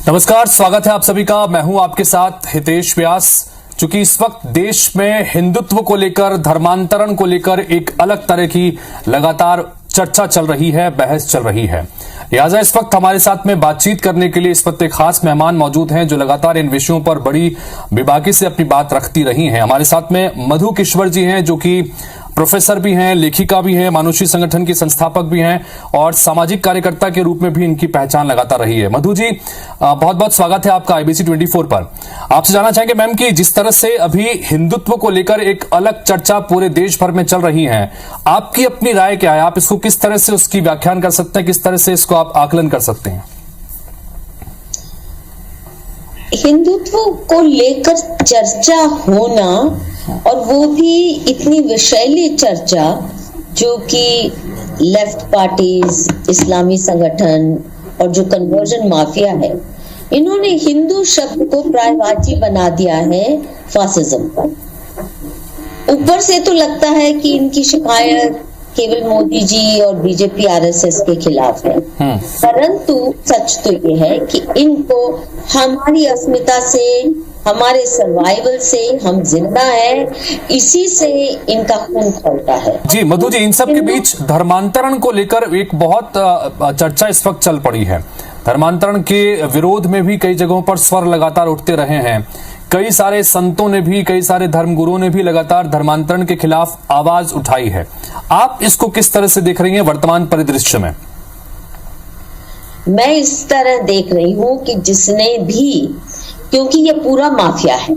नमस्कार, स्वागत है आप सभी का। मैं हूं आपके साथ हितेश व्यास। चूंकि इस वक्त देश में हिंदुत्व को लेकर, धर्मांतरण को लेकर एक अलग तरह की लगातार चर्चा चल रही है, बहस चल रही है। लिहाजा इस वक्त हमारे साथ में बातचीत करने के लिए इस वक्त एक खास मेहमान मौजूद हैं जो लगातार इन विषयों पर बड़ी बेबाकी से अपनी बात रखती रही हैं। हमारे साथ में मधु किश्वर जी हैं, जो कि प्रोफेसर भी हैं, लेखिका भी हैं, मानुषी संगठन की संस्थापक भी हैं और सामाजिक कार्यकर्ता के रूप में भी इनकी पहचान लगातार रही है। मधु जी, बहुत बहुत स्वागत है आपका IBC 24 पर। आपसे जानना चाहेंगे मैम कि जिस तरह से अभी हिंदुत्व को लेकर एक अलग चर्चा पूरे देश भर में चल रही है, आपकी अपनी राय क्या है? आप इसको किस तरह से उसकी व्याख्यान कर सकते हैं, किस तरह से इसको आप आकलन कर सकते हैं? हिंदुत्व को लेकर चर्चा होना, और वो भी इतनी विषैली चर्चा, जो कि लेफ्ट पार्टीज, इस्लामी संगठन और जो कन्वर्जन माफिया है, इन्होंने हिंदू शब्द को पर्यायवाची बना दिया है फासिज्म का। ऊपर से तो लगता है कि इनकी शिकायत केवल मोदी जी और बीजेपी RSS के खिलाफ है, परंतु सच तो ये है कि इनको हमारी अस्मिता से, हमारे सर्वाइवल से, हम जिंदा हैं, इसी से इनका खून खौलता है। जी मधु जी, इन सब के बीच धर्मांतरण को लेकर एक बहुत चर्चा इस वक्त चल पड़ी है। धर्मांतरण के विरोध में भी कई जगहों पर स्वर लगातार उठते रहे हैं। कई सारे संतों ने भी, कई सारे धर्मगुरुओं ने भी लगातार धर्मांतरण के खिलाफ आवाज उठाई है। आप इसको किस तरह से देख रही हैं वर्तमान परिदृश्य में? मैं इस तरह देख रही हूँ कि जिसने भी, क्योंकि ये पूरा माफिया है,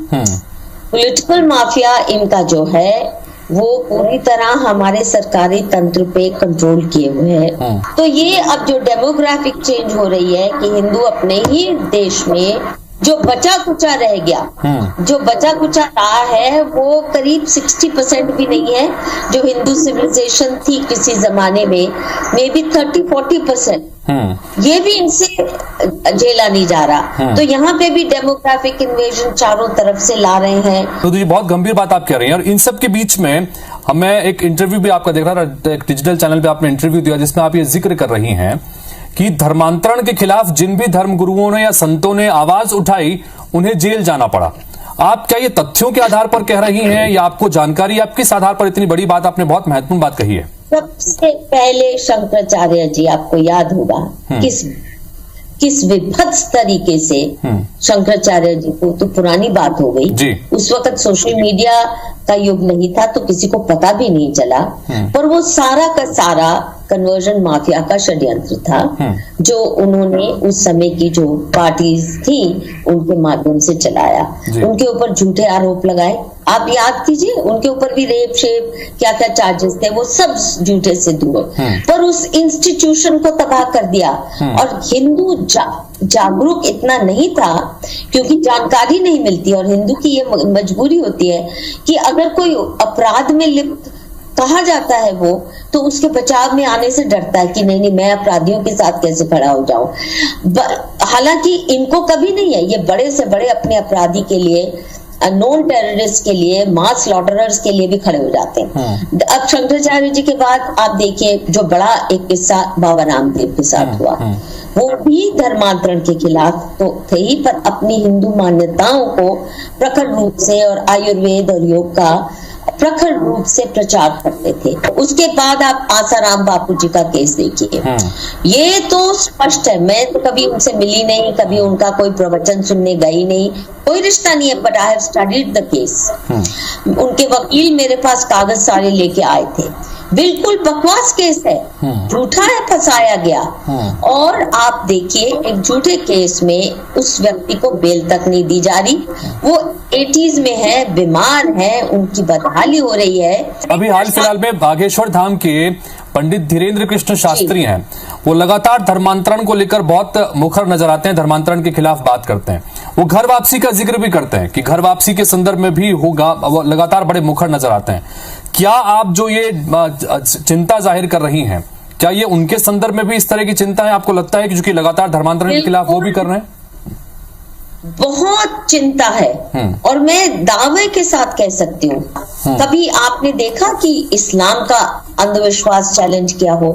पॉलिटिकल माफिया इनका जो है वो पूरी तरह हमारे सरकारी तंत्र पे कंट्रोल किए हुए हैं। तो ये अब जो डेमोग्राफिक चेंज हो रही है कि हिंदू अपने ही देश में जो बचा कुचा रह गया, जो बचा कुचा रहा है वो करीब 60% भी नहीं है। जो हिंदू सिविलाइजेशन थी किसी जमाने में, मे बी 30-40%, ये भी इनसे झेला नहीं जा रहा। तो यहाँ पे भी डेमोग्राफिक इन्वेजन चारों तरफ से ला रहे हैं। तो ये बहुत गंभीर बात आप कह रही हैं। और इन सब के बीच में हमें एक इंटरव्यू भी आपका देख रहा था, एक डिजिटल चैनल पे आपने इंटरव्यू दिया जिसमें आप ये जिक्र कर रही हैं कि धर्मांतरण के खिलाफ जिन भी धर्मगुरुओं ने या संतों ने आवाज उठाई, उन्हें जेल जाना पड़ा। आप क्या ये तथ्यों के आधार पर कह रही हैं या आपको जानकारी, आप किस आधार पर इतनी बड़ी बात, आपने बहुत महत्वपूर्ण बात कही है? सबसे पहले शंकराचार्य जी, आपको याद होगा किस विभत्स तरीके से शंकराचार्य जी को, तो पुरानी बात हो गई, उस वक्त सोशल मीडिया का युग नहीं था तो किसी को पता भी नहीं चला, पर वो सारा का सारा कन्वर्जन माफिया का षड्यंत्र था जो उन्होंने उस समय की जो पार्टीज थी उनके माध्यम से चलाया। उनके ऊपर झूठे आरोप लगाए, आप याद कीजिए, उनके ऊपर भी रेप शेप क्या क्या चार्जेस थे, वो सब झूठे से दूर, पर उस इंस्टीट्यूशन को तबाह कर दिया। और हिंदू जागरूक इतना नहीं था, क्योंकि जानकारी नहीं मिलती, और हिंदू की ये मजबूरी होती है कि अगर कोई अपराध में लिप्त कहा जाता है वो, तो उसके बचाव में आने से डरता है कि नहीं मैं अपराधियों के साथ कैसे खड़ा हो जाऊं। हालांकि इनको कभी नहीं है, ये बड़े से बड़े अपने अपराधी के लिए, नॉन टेररिस्ट के लिए, मास स्लॉटरर्स के लिए भी खड़े हो जाते हैं। अब शंकराचार्य जी के बाद आप देखिए जो बड़ा एक किस्सा बाबा रामदेव के साथ हुआ, वो भी धर्मांतरण के खिलाफ तो थे ही, पर अपनी हिंदू मान्यताओं को प्रखर रूप से और आयुर्वेद और योग का प्रखर रूप से प्रचार करते थे। उसके बाद आप आसाराम बापू जी का केस देखिए, ये तो स्पष्ट है। मैं तो कभी उनसे मिली नहीं, कभी उनका कोई प्रवचन सुनने गई नहीं, कोई रिश्ता नहीं है, but I have studied the case. उनके वकील मेरे पास कागज सारे लेके आए थे, बिल्कुल बकवास केस है, झूठा है, फंसाया गया। और आप देखिए एक झूठे केस में उस व्यक्ति को बेल तक नहीं दी जा रही, वो 80s में है, बीमार है, उनकी बदहाली हो रही है। अभी हाल फिलहाल में बागेश्वर धाम के पंडित धीरेन्द्र कृष्ण शास्त्री हैं, वो लगातार धर्मांतरण को लेकर बहुत मुखर नजर आते हैं, धर्मांतरण के खिलाफ बात करते हैं। वो घर वापसी का जिक्र भी करते हैं कि घर वापसी के संदर्भ में भी होगा, वो लगातार बड़े मुखर नजर आते हैं। क्या आप जो ये चिंता जाहिर कर रही हैं, क्या ये उनके संदर्भ में भी इस तरह की चिंता है? आपको लगता है कि जो कि लगातार धर्मांतरण के खिलाफ वो भी कर रहे हैं? बहुत चिंता है, और मैं दावे के साथ कह सकती हूँ, कभी आपने देखा कि इस्लाम का अंधविश्वास चैलेंज किया हो?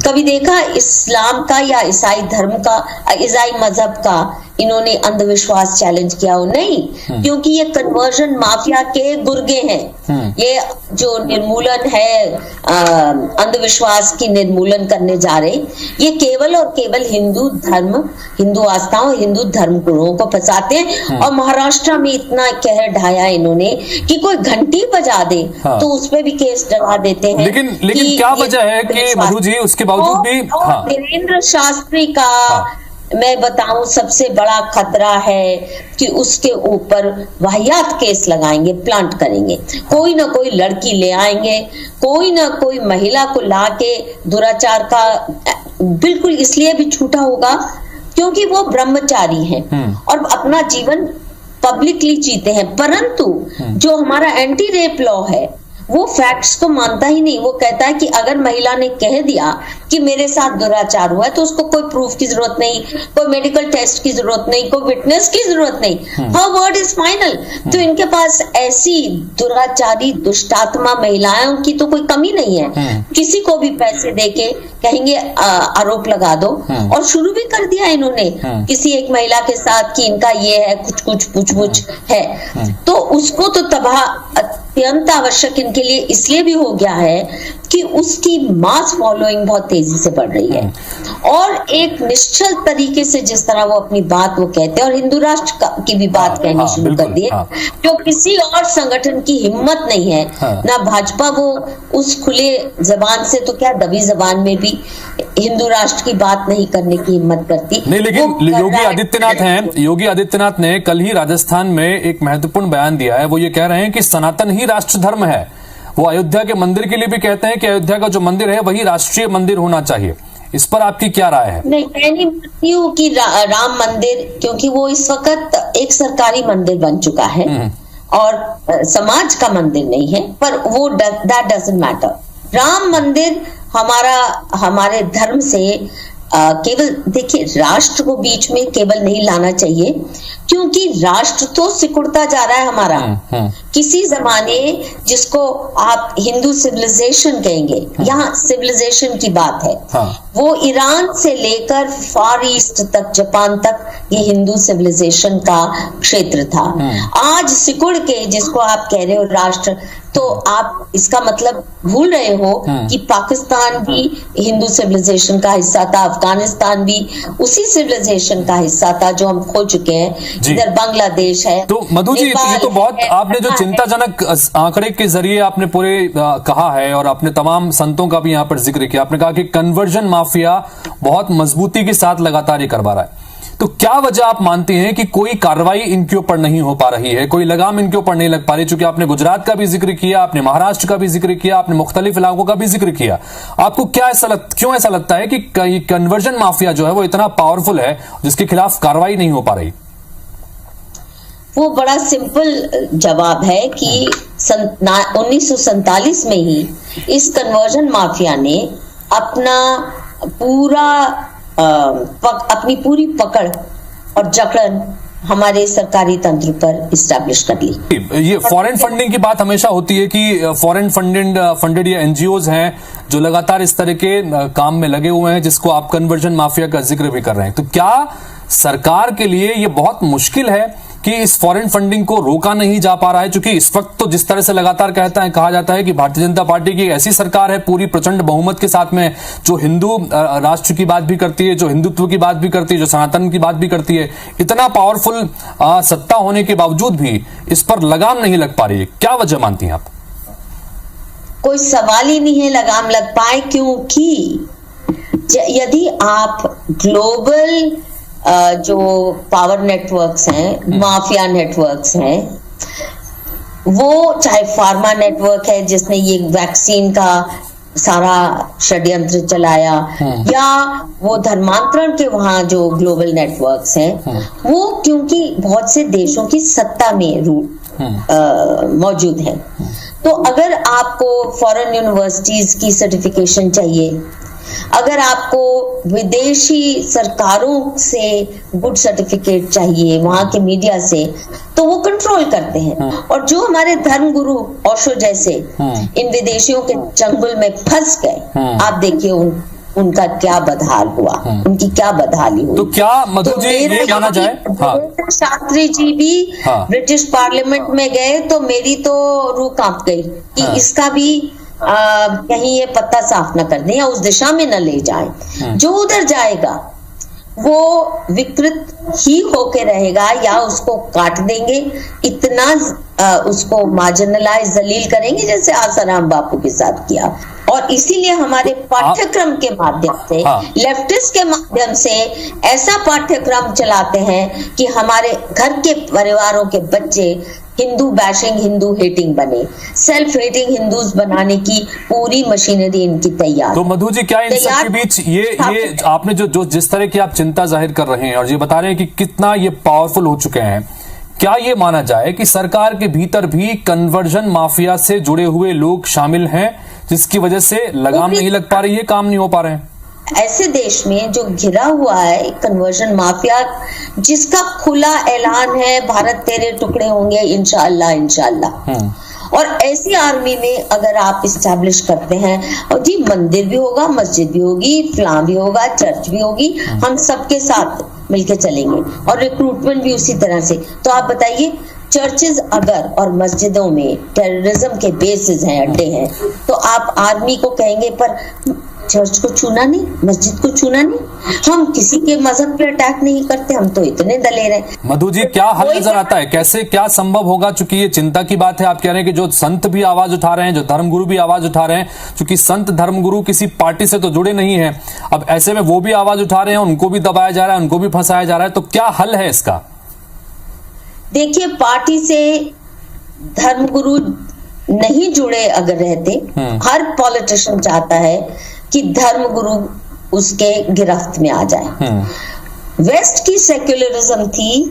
कभी देखा इस्लाम का या ईसाई धर्म का, ईसाई मजहब का इन्होंने अंधविश्वास चैलेंज किया हो, नहीं, क्योंकि ये कन्वर्जन माफिया के गुर्गे हैं। ये जो निर्मूलन है अंधविश्वास की निर्मूलन करने जा रहे, ये केवल और केवल हिंदू धर्म, हिंदू आस्थाओं, हिंदू धर्म गुरुओं को फंसाते हैं। और महाराष्ट्र में इतना कहर ढाया इन्होंने कि कोई घंटी बजा दे तो उस पे भी केस डरा देते हैं। लेकिन क्या वजह है कि मधु जी उसके बावजूद भी वीरेंद्र शास्त्री का मैं बताऊं सबसे बड़ा खतरा है कि उसके ऊपर वाहियात केस लगाएंगे, प्लांट करेंगे, कोई ना कोई लड़की ले आएंगे, कोई ना कोई महिला को लाके दुराचार का बिल्कुल इसलिए भी छूटा होगा क्योंकि वो ब्रह्मचारी हैं और अपना जीवन पब्लिकली जीते हैं। परंतु जो हमारा एंटी रेप लॉ है वो फैक्ट्स को मानता ही नहीं। वो कहता है कि अगर महिला ने कह दिया कि मेरे साथ दुराचार हुआ है तो उसको कोई प्रूफ की जरूरत नहीं, कोई मेडिकल टेस्ट की जरूरत नहीं, कोई विटनेस की जरूरत नहीं, हर वर्ड इज फाइनल। तो इनके पास ऐसी दुराचारी दुष्टात्मा महिलाओं की तो कोई कमी नहीं है। किसी को भी पैसे देके कहेंगे आरोप लगा दो, और शुरू भी कर दिया इन्होंने किसी एक महिला के साथ कि इनका ये है, कुछ पूछ है, तो उसको तो तबाह अत्यंत आवश्यक इनके लिए इसलिए भी हो गया है कि उसकी मास फॉलोइंग बहुत तेजी से बढ़ रही है और एक निश्चल तरीके से जिस तरह वो अपनी बात वो कहते हैं और हिंदू राष्ट्र की भी बात कहनी शुरू कर दी है, जो किसी और संगठन की हिम्मत नहीं है। ना भाजपा वो उस खुले जबान से तो क्या दबी जबान में भी हिंदू राष्ट्र की बात नहीं करने की हिम्मत करती। नहीं, लेकिन योगी आदित्यनाथ ने कल ही राजस्थान में एक महत्वपूर्ण बयान दिया है। वो ये कह रहे हैं कि सनातन ही राष्ट्र धर्म है। वो अयोध्या के मंदिर के लिए भी कहते हैं कि अयोध्या का जो मंदिर है वही राष्ट्रीय मंदिर होना चाहिए। इस पर आपकी क्या राय है? नहीं, मैं नहीं मानती हूँ कि राम मंदिर, क्योंकि वो इस वक्त एक सरकारी मंदिर बन चुका है और समाज का मंदिर नहीं है, पर वो दैट डजंट मैटर। राम मंदिर हमारे धर्म से केवल देखिए, राष्ट्र को बीच में केवल नहीं लाना चाहिए, क्योंकि राष्ट्र तो सिकुड़ता जा रहा है हमारा। किसी जमाने जिसको आप हिंदू सिविलाइजेशन कहेंगे, यहाँ सिविलाइजेशन की बात है, वो ईरान से लेकर फार ईस्ट तक, जापान तक ये हिंदू सिविलाइजेशन का क्षेत्र था। आज सिकुड़ के जिसको आप कह रहे हो राष्ट्र, तो आप इसका मतलब भूल रहे हो कि पाकिस्तान भी हिंदू सिविलाइजेशन का हिस्सा था, अफगानिस्तान भी उसी सिविलाइजेशन का हिस्सा था जो हम खो चुके हैं। इधर बांग्लादेश है। तो मधु जी, ये तो बहुत आपने जो चिंताजनक आंकड़े के जरिए आपने पूरे कहा है और आपने तमाम संतों का भी यहाँ पर जिक्र किया। आपने कहा कि कन्वर्जन माफिया बहुत मजबूती के साथ लगातार ये करवा रहा है। तो क्या वजह आप मानती हैं कि कोई कार्रवाई इनके ऊपर नहीं हो पा रही है, कोई लगाम इनके ऊपर नहीं लग पा रही? चूंकि आपने गुजरात का भी जिक्र किया, आपने महाराष्ट्र का भी जिक्र किया, आपने मुख्तलिफ इलाकों का भी जिक्र किया। आपको क्यों ऐसा लगता है कि कन्वर्जन माफिया जो है वो इतना पावरफुल है जिसके खिलाफ कार्रवाई नहीं हो पा रही? वो बड़ा सिंपल जवाब है कि 1947 में ही इस कन्वर्जन माफिया ने अपनी पूरी पकड़ और जकड़न हमारे सरकारी तंत्र पर इस्टेब्लिश कर ली। ये फॉरेन फंडिंग की बात हमेशा होती है कि फॉरेन फंडेड या एनजीओज हैं जो लगातार इस तरह के काम में लगे हुए हैं, जिसको आप कन्वर्जन माफिया का जिक्र भी कर रहे हैं। तो क्या सरकार के लिए ये बहुत मुश्किल है कि इस फॉरेन फंडिंग को रोका नहीं जा पा रहा है? क्योंकि इस वक्त तो जिस तरह से लगातार कहा जाता है कि भारतीय जनता पार्टी की ऐसी सरकार है पूरी प्रचंड बहुमत के साथ में, जो हिंदू राष्ट्र की बात भी करती है, जो हिंदुत्व की बात भी करती है, जो सनातन की बात भी करती है। इतना पावरफुल सत्ता होने के बावजूद भी इस पर लगाम नहीं लग पा रही है। क्या वजह मानती हैं आप? कोई सवाल ही नहीं है लगाम लग पाए, क्योंकि यदि आप ग्लोबल जो पावर नेटवर्क्स हैं, माफिया नेटवर्क्स हैं, वो चाहे फार्मा नेटवर्क है जिसने ये वैक्सीन का सारा षड्यंत्र चलाया, या वो धर्मांतरण के वहां जो ग्लोबल नेटवर्क्स हैं, वो क्योंकि बहुत से देशों की सत्ता में मौजूद है। तो अगर आपको फॉरेन यूनिवर्सिटीज की सर्टिफिकेशन चाहिए, अगर आपको विदेशी सरकारों से गुड सर्टिफिकेट चाहिए, वहां के मीडिया से, तो वो कंट्रोल करते हैं। और जो हमारे धर्म गुरु ओशो जैसे इन विदेशियों के चंगुल में फंस गए, आप देखिए उनका क्या बदहाल हुआ, उनकी क्या बदहाली हुई। तो क्या मधु जी ये माना जाए, शास्त्री जी भी ब्रिटिश पार्लियामेंट में गए तो मेरी तो रूह कांप गई कि इसका भी कहीं ये पत्ता साफ न कर दें या उस दिशा में न ले जाएं। जो उधर जाएगा वो विकृत ही होके रहेगा या उसको काट देंगे, इतना उसको मार्जिनलाइज जलील करेंगे जैसे आसाराम बापू के साथ किया। और इसीलिए हमारे पाठ्यक्रम के माध्यम से, लेफ्टिस्ट के माध्यम से ऐसा पाठ्यक्रम चलाते हैं कि हमारे घर के परिवारों के बच्चे हिंदू बैशिंग, हिंदू हेटिंग बने, सेल्फ हेटिंग हिंदूज बनाने की पूरी मशीनरी इनकी तैयार। तो मधु जी क्या इन सब के बीच ये आपने जो जिस तरह की आप चिंता जाहिर कर रहे हैं और ये बता रहे हैं कि कितना ये पावरफुल हो चुके हैं, क्या ये माना जाए कि सरकार के भीतर भी कन्वर्जन माफिया से जुड़े हुए लोग शामिल हैं जिसकी वजह से लगाम नहीं लग पा रही है, काम नहीं हो पा रहे हैं? ऐसे देश में जो घिरा हुआ है कन्वर्जन माफिया, जिसका खुला ऐलान है भारत तेरे टुकड़े होंगे इंशाअल्लाह इंशाअल्लाह। और ऐसी आर्मी में अगर आप इस्टेब्लिश करते हैं, और जी मंदिर भी होगा, मस्जिद भी होगी, फलां भी होगा, चर्च भी होगी, हम सबके साथ मिलके चलेंगे और रिक्रूटमेंट भी उसी तरह से। तो आप बताइए, चर्चेज अगर और मस्जिदों में टेररिज्म के बेसिस हैं, अड्डे हैं, तो आप आर्मी को कहेंगे पर चर्च को छूना नहीं, मस्जिद को छूना नहीं, हम किसी के मजहब पे अटैक नहीं करते, हम तो इतने दलेर हैं। मधु जी क्या हल नजर आता है, कैसे क्या संभव होगा? चूंकि ये चिंता की बात है, आप कह रहे हैं कि जो संत भी आवाज उठा रहे हैं, जो धर्मगुरु भी आवाज उठा रहे हैं, चूंकि संत धर्मगुरु किसी पार्टी से तो जुड़े नहीं है, अब ऐसे में वो भी आवाज उठा रहे हैं, उनको भी दबाया जा रहा है, उनको भी फंसाया जा रहा है, तो क्या हल है इसका? देखिए, पार्टी से धर्मगुरु नहीं जुड़े अगर रहते, हर पॉलिटिशियन चाहता है कि धर्मगुरु उसके गिरफ्त में आ जाए। वेस्ट की सेक्युलरिज्म थी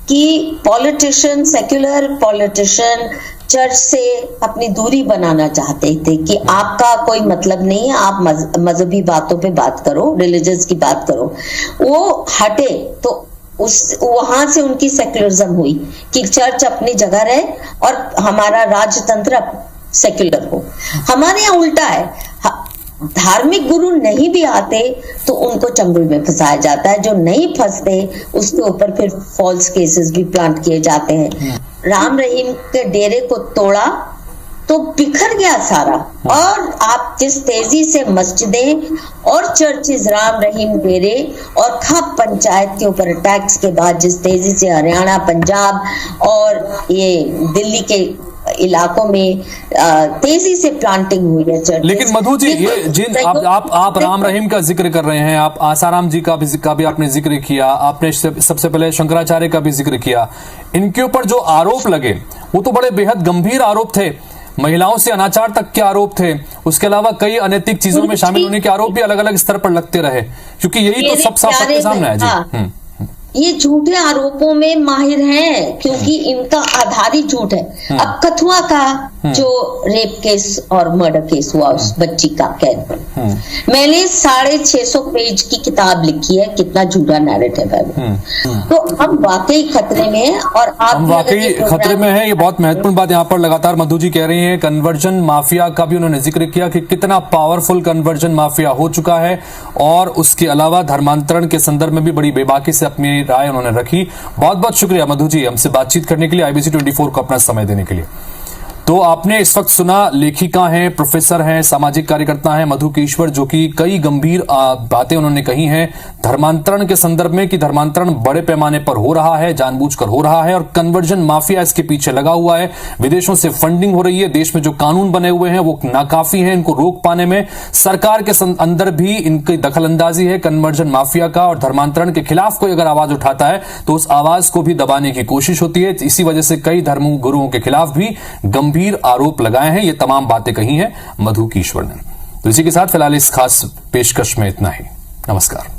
कि पॉलिटिशियन, सेक्युलर पॉलिटिशियन चर्च से अपनी दूरी बनाना चाहते थे कि आपका कोई मतलब नहीं है, आप मजहबी बातों पे बात करो, रिलीजियस की बात करो। वो हटे तो वहां से उनकी सेक्युलरिज्म हुई कि चर्च अपनी जगह रहे और हमारा राजतंत्र सेक्युलर हो। हमारे यहाँ उल्टा है, धार्मिक गुरु नहीं भी आते तो उनको चंगुल में फंसाया जाता है, जो नहीं फंसते उसके ऊपर फिर फॉल्स केसेस भी प्लांट किए जाते हैं। राम रहीम के डेरे को तोड़ा तो बिखर गया सारा, और आप जिस तेजी से मस्जिदें और चर्चेज, राम रहीम डेरे और खप पंचायत के ऊपर अटैक्स के बाद जिस तेजी से हरियाणा, पंजाब और ये दिल्ली के इलाकों में तेजी से प्लांटिंग हुई है चर्च। लेकिन मधु जी, ये जिन आप राम रहीम का जिक्र कर रहे हैं, आप आसाराम जी का भी आपने जिक्र किया, आपने सबसे पहले शंकराचार्य का भी जिक्र किया, इनके ऊपर जो आरोप लगे वो तो बड़े बेहद गंभीर आरोप थे, महिलाओं से अनाचार तक के आरोप थे, उसके अलावा कई अनैतिक चीजों में शामिल होने के आरोप भी अलग अलग स्तर पर लगते रहे, क्योंकि यही तो सब सबके सामने है जी। ये झूठे आरोपों में माहिर हैं क्योंकि इनका आधारित झूठ है। अब कथुआ का जो रेप केस और मर्डर केस हुआ उस बच्ची का कैद, मैंने 650 पेज की किताब लिखी है, कितना झूठा नैरेटिव है वो। तो हम वाकई खतरे में हैं और आप हम वाकई खतरे में हैं। ये बहुत महत्वपूर्ण बात यहाँ पर लगातार मधु जी कह रही हैं। कन्वर्जन माफिया का भी उन्होंने जिक्र किया कि कितना पावरफुल कन्वर्जन माफिया हो चुका है, और उसके अलावा धर्मांतरण के संदर्भ में भी बड़ी बेबाकी से अपनी राय उन्होंने रखी। बहुत बहुत शुक्रिया मधु जी हमसे बातचीत करने के लिए, IBC 24 को अपना समय देने के लिए। तो आपने इस वक्त सुना, लेखिका हैं, प्रोफेसर हैं, सामाजिक कार्यकर्ता हैं मधु कीश्वर, जो कि कई गंभीर बातें उन्होंने कही हैं धर्मांतरण के संदर्भ में कि धर्मांतरण बड़े पैमाने पर हो रहा है, जानबूझकर हो रहा है, और कन्वर्जन माफिया इसके पीछे लगा हुआ है। विदेशों से फंडिंग हो रही है, देश में जो कानून बने हुए हैं वो नाकाफी हैं, इनको रोक पाने में सरकार के अंदर भी इनकी दखलंदाजी है कन्वर्जन माफिया का, और धर्मांतरण के खिलाफ कोई अगर आवाज उठाता है तो उस आवाज को भी दबाने की कोशिश होती है। इसी वजह से कई धर्म गुरुओं के खिलाफ भी गंभीर आरोप लगाए हैं। ये तमाम बातें कही हैं मधु कीश्वर ने। तो इसी के साथ फिलहाल इस खास पेशकश में इतना ही। नमस्कार।